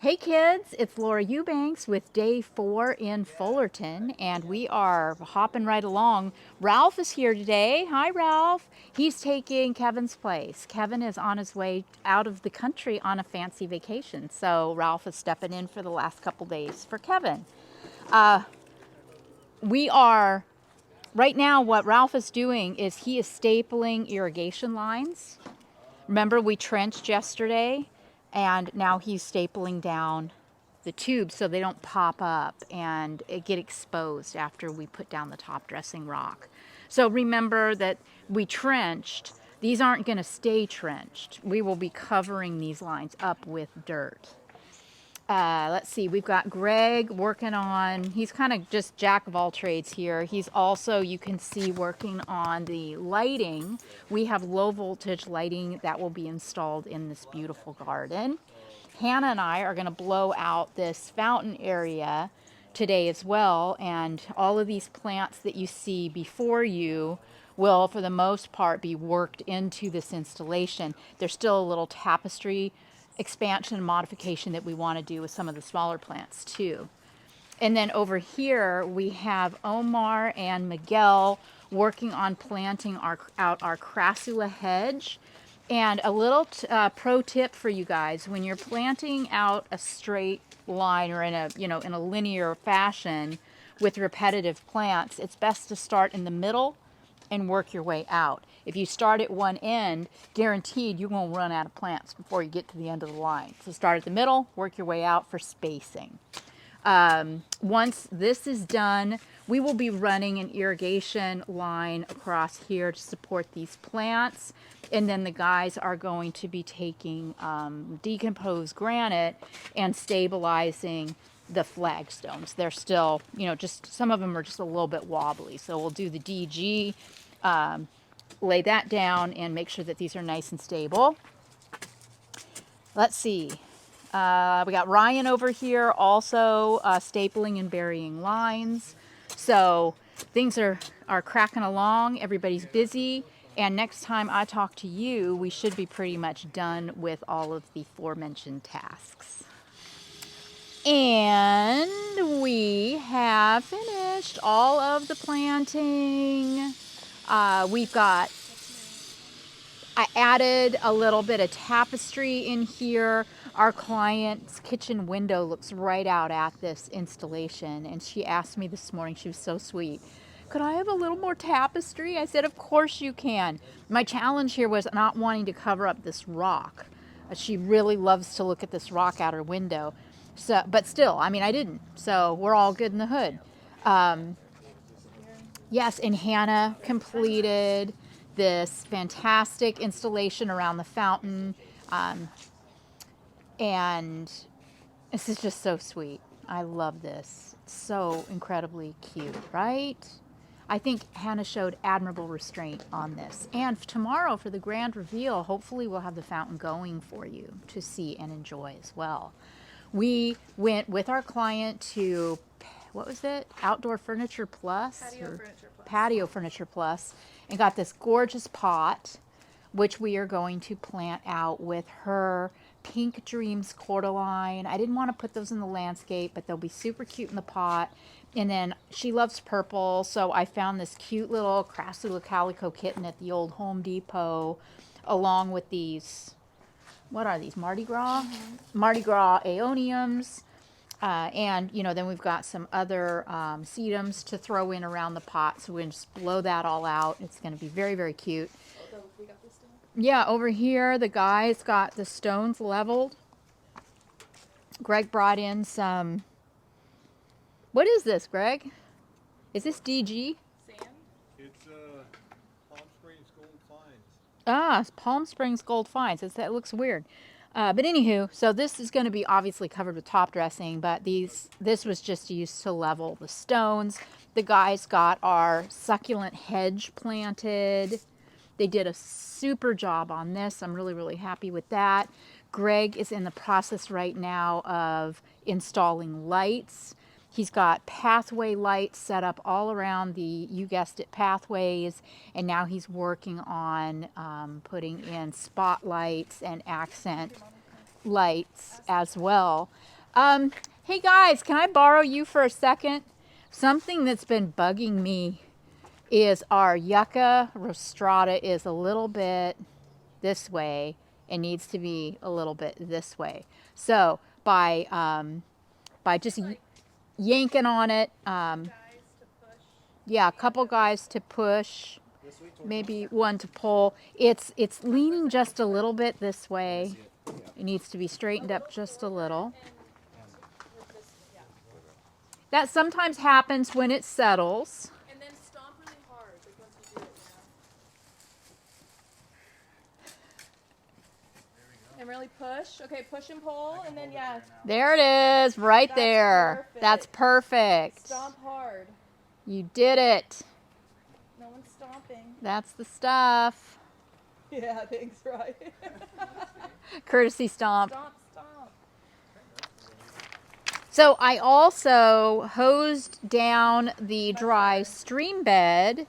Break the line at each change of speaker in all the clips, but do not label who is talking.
Hey kids, it's Laura Eubanks with day 4 in Fullerton, and we are hopping right along. Ralph is here today. Hi, Ralph. He's taking Kevin's place. Kevin is on his way out of the country on a fancy vacation, so Ralph is stepping in for the last couple days for Kevin. We are, right now, what Ralph is doing is he is stapling irrigation lines. Remember, we trenched yesterday, and now he's stapling down the tubes so they don't pop up and get exposed after we put down the top dressing rock. So remember that we trenched. These aren't going to stay trenched. We will be covering these lines up with dirt. Let's see, we've got Greg working on, he's kind of just jack of all trades here. He's also, you can see, working on the lighting. We have low voltage lighting that will be installed in this beautiful garden. Hannah and I are going to blow out this fountain area today as well, and all of these plants that you see before you will, for the most part, be worked into this installation. There's still a little tapestry expansion and modification that we want to do with some of the smaller plants too. And then over here we have Omar and Miguel working on planting out our crassula hedge. And a little pro tip for you guys: when you're planting out a straight line or in a linear fashion with repetitive plants, it's best to start in the middle and work your way out. If you start at one end, guaranteed you won't run out of plants before you get to the end of the line. So start at the middle, work your way out for spacing. Once this is done, we will be running an irrigation line across here to support these plants. And then the guys are going to be taking decomposed granite and stabilizing the flagstones. They're still, just some of them are just a little bit wobbly. So we'll do the DG, lay that down, and make sure that these are nice and stable. Let's see. We got Ryan over here also stapling and burying lines. So things are cracking along. Everybody's busy. And next time I talk to you, we should be pretty much done with all of the aforementioned tasks. And we have finished all of the planting. We've got, I added a little bit of tapestry in here. Our client's kitchen window looks right out at this installation, and she asked me this morning, she was so sweet, could I have a little more tapestry? I said, of course you can. My challenge here was not wanting to cover up this rock. She really loves to look at this rock out her window. So, but still, I mean, I didn't. So we're all good in the hood. Yes, and Hannah completed this fantastic installation around the fountain. And this is just so sweet. I love this. So incredibly cute, right? I think Hannah showed admirable restraint on this. And tomorrow for the grand reveal, hopefully we'll have the fountain going for you to see and enjoy as well. We went with our client to, what was it? Outdoor Furniture Plus? Patio Furniture Plus, and got this gorgeous pot, which we are going to plant out with her Pink Dreams cordyline. I didn't want to put those in the landscape, but they'll be super cute in the pot. And then she loves purple, so I found this cute little crassula calico kitten at the old Home Depot, along with these, what are these, Mardi Gras? Mardi Gras aeoniums. And, then we've got some other sedums to throw in around the pot, so we can just blow that all out. It's going to be very, very cute. Yeah, over here, the guys got the stones leveled. Greg brought in some, what is this, Greg? Is this DG?
Sand? It's Palm Springs Gold Finds.
Ah, Palm Springs Gold Finds. That looks weird. But anywho, so this is going to be obviously covered with top dressing, but this was just used to level the stones. The guys got our succulent hedge planted. They did a super job on this. I'm really, really happy with that. Greg is in the process right now of installing lights. He's got pathway lights set up all around the, you guessed it, pathways, and now he's working on putting in spotlights and accent lights as well. Hey guys, can I borrow you for a second? Something that's been bugging me is our yucca rostrata is a little bit this way. It needs to be a little bit this way. So by just yanking on it, yeah, a couple guys to push, maybe one to pull. It's leaning just a little bit this way. It needs to be straightened up just a little. That sometimes happens when it settles.
And then stomp really hard, like once you do it, And really push. Okay, push and pull, and then yeah.
There it is, right
That's
there.
perfect.
That's perfect.
Stomp hard.
You did it.
No one's stomping.
That's the stuff.
Yeah, thanks, right.
Courtesy stomp.
Stomp, stomp.
So I also hosed down the dry stream bed.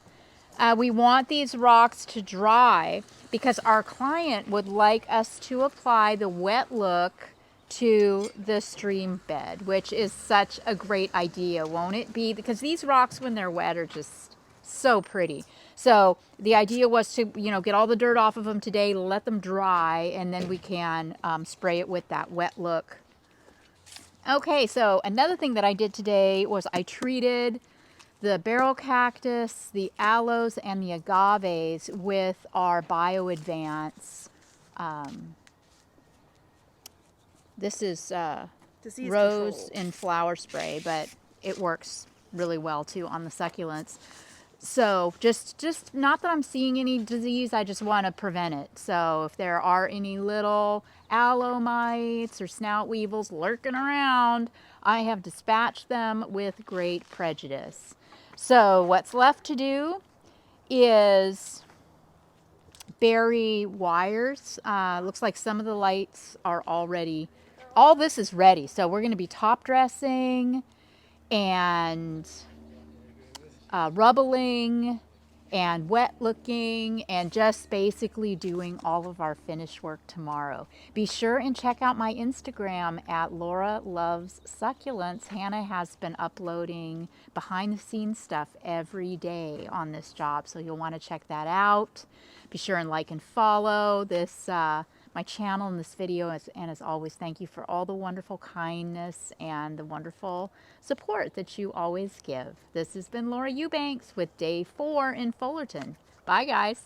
We want these rocks to dry because our client would like us to apply the wet look to the stream bed, which is such a great idea, won't it be? Because these rocks, when they're wet, are just so pretty. So the idea was to, get all the dirt off of them today, let them dry, and then we can spray it with that wet look. Okay, so another thing that I did today was I treated the barrel cactus, the aloes, and the agaves with our Bio Advance. This is
Disease
rose
control.
and flower spray, but it works really well too on the succulents. So just not that I'm seeing any disease, I just want to prevent it. So if there are any little aloe mites or snout weevils lurking around, I have dispatched them with great prejudice. So what's left to do is bury wires. Looks like some of the lights are already, all this is ready. So we're going to be top dressing and rubbling and wet looking and just basically doing all of our finish work tomorrow. Be sure and check out my Instagram at Laura Loves Succulents. Hannah has been uploading behind the scenes stuff every day on this job, so you'll want to check that out. Be sure and like and follow this my channel in this video, and as always, thank you for all the wonderful kindness and the wonderful support that you always give. This has been Laura Eubanks with day 4 in Fullerton. Bye, guys.